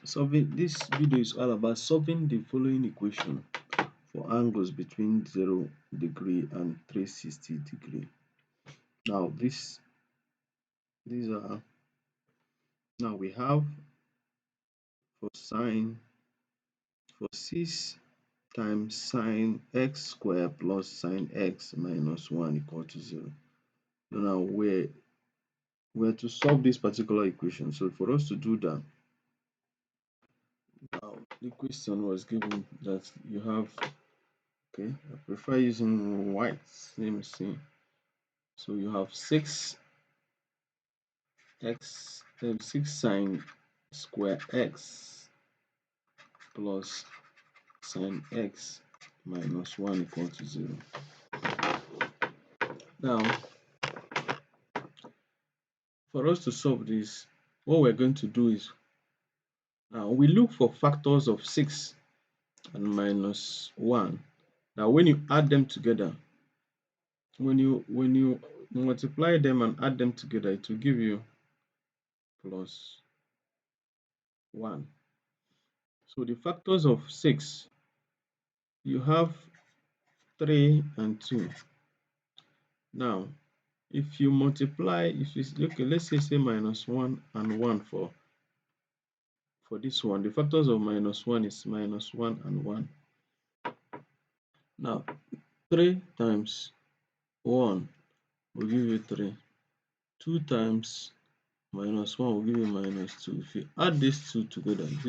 Solving this video is all about solving the following equation for angles between 0° and 360°. Now these are now we have for sine for 6 times sine x squared plus sine x minus 1 equal to 0. So now we're to solve this particular equation. So for us to do that, now the question was given that you have, okay, I prefer using white. Let me see. So you have 6 sine square x plus sine x minus 1 equal to 0. Now, for us to solve this, what we're going to do is, now we look for factors of 6 and minus 1. Now, when you add them together, when you multiply them and add them together, it will give you plus 1. So the factors of 6, you have 3 and 2. Now, if you multiply, if you okay, let's say minus 1 and 1 for this one. The factors of minus 1 is minus 1 and 1. Now, 3 times 1 will give you 3. 2 times minus 1 will give you minus 2. If you add these two together, it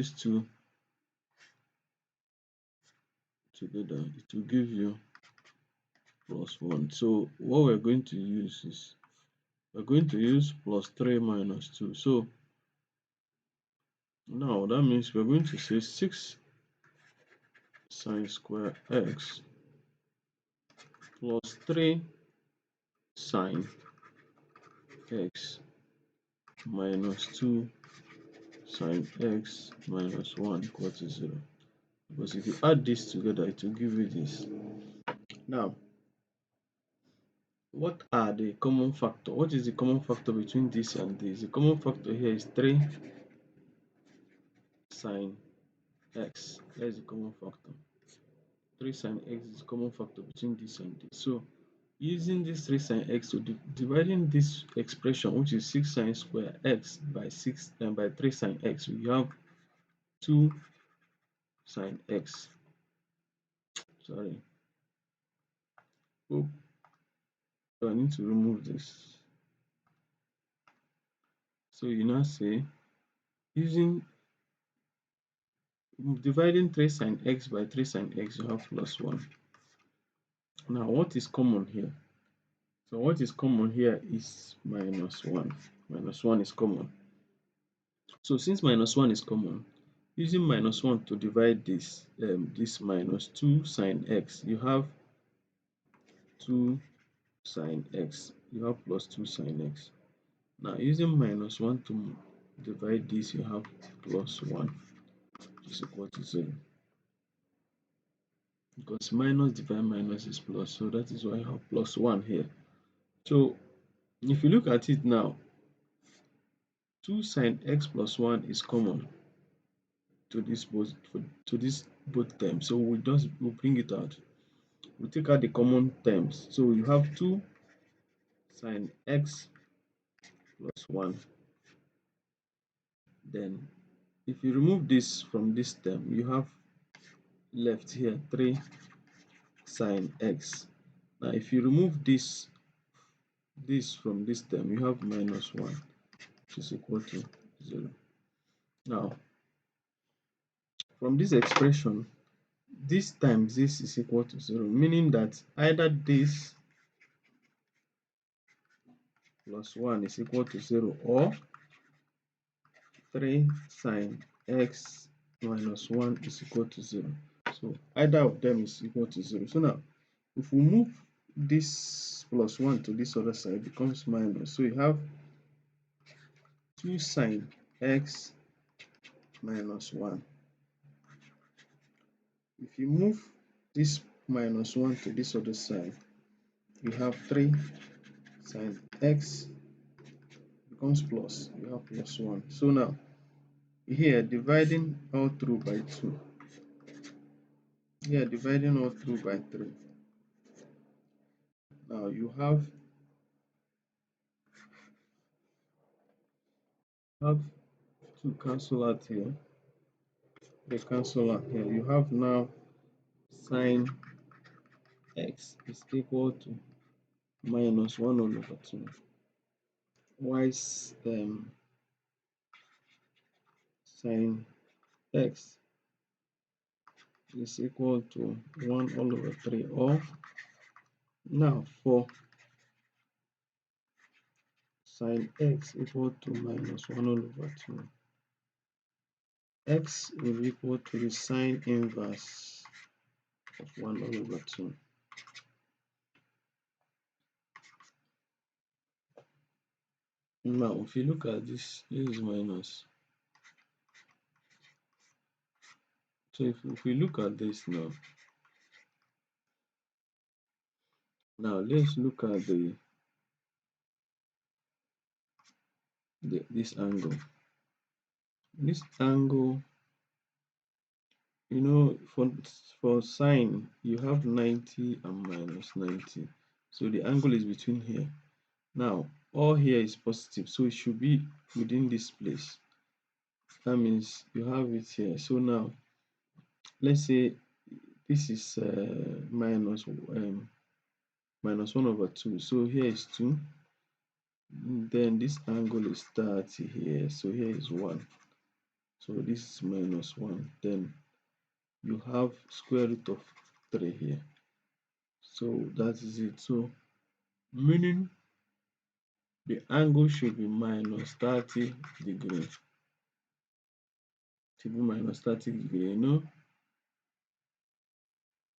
will give you plus 1. So what we're going to use is, we're going to use plus 3 minus 2. So now that means we're going to say 6 sine square x plus 3 sine x minus 2 sine x minus 1 equal to 0. Because if you add this together, it will give you this. Now, what are the common factor? What is the common factor between this and this? The common factor here is 3 sine x. That is the common factor. 3 sine x is the common factor between this and this. So using this 3 sine x, so dividing this expression, which is 6 sine square x by 6 and by 3 sine x, we have 2 sine x. Sorry. Oh, so I need to remove this. So you now say, dividing 3 sine x by 3 sine x, you have plus 1. Now, what is common here? So what is common here is minus 1. Minus 1 is common. So since minus 1 is common, using minus 1 to divide this, this minus 2 sine x, you have 2 sine x. You have plus 2 sine x. Now, using minus 1 to divide this, you have plus 1, which is equal to 0. Because minus divided minus is plus, so that is why I have plus 1 here. So if you look at it now, 2 sine x plus 1 is common to this both terms. So we'll bring it out. We'll take out the common terms. So you have 2 sine x plus 1. Then if you remove this from this term, you have left here 3 sine x. Now if you remove this from this term, you have minus 1, which is equal to 0. Now, from this expression, this times this is equal to 0, meaning that either this plus 1 is equal to 0 or 3 sine x minus 1 is equal to 0. So either of them is equal to 0. So now, if we move this plus 1 to this other side, it becomes minus. So you have 2 sine x minus 1. If you move this minus 1 to this other side, you have 3 sine x becomes plus. You have plus 1. So now, here dividing all through by 2. Here dividing all through by 3. Now you have 2 cancel out here. They cancel out here. You have now sine x is equal to minus 1 all over 2. Why sine x is equal to 1 all over 3, or now for sine x equal to minus 1 all over 2, x will equal to the sine inverse of 1 all over 2. Now if you look at this is minus. So if we look at this now, let's look at this angle. This angle, for sine you have 90 and minus 90. So the angle is between here. Now all here is positive, so it should be within this place. That means you have it here. So now let's say this is minus 1 over 2. So here is 2. Then this angle is 30 here. So here is 1. So this is minus 1. Then you have square root of 3 here. So that is it. So meaning the angle should be minus 30 degrees. Should be minus 30 degrees.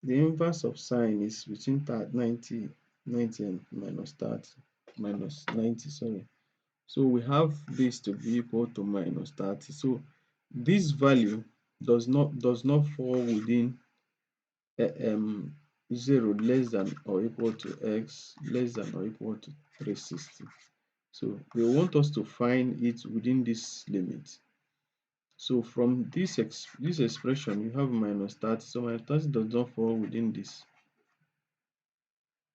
The inverse of sine is between 90 and minus 30, minus 90, sorry. So we have this to be equal to minus 30. So this value does not fall within 0 less than or equal to x less than or equal to 360. So they want us to find it within this limit. So from this expression, you have minus 30. So minus 30 does not fall within this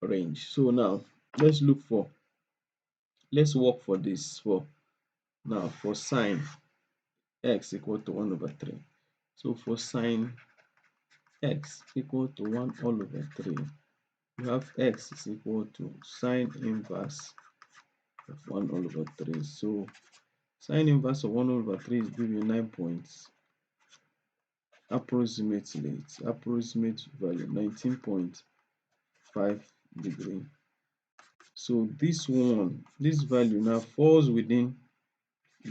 range. So now let's work for this. For sine x equal to 1 over 3. So for sine x equal to 1 all over 3, you have x is equal to sine inverse of 1 all over 3. So sine inverse of 1 over 3 is giving you 9 points. Approximately, its approximate value 19.5 degree. So this value now falls within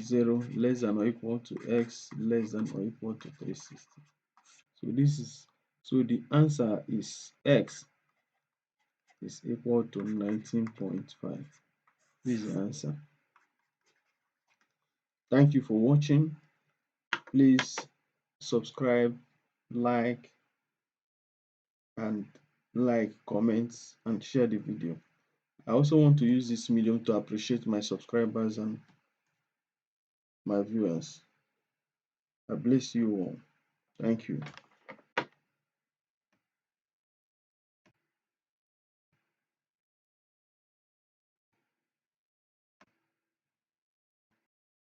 0 less than or equal to x less than or equal to 360. So the answer is x is equal to 19.5. This is the answer. Thank you for watching. Please subscribe, like, comment, and share the video. I also want to use this medium to appreciate my subscribers and my viewers. I bless you all. Thank you.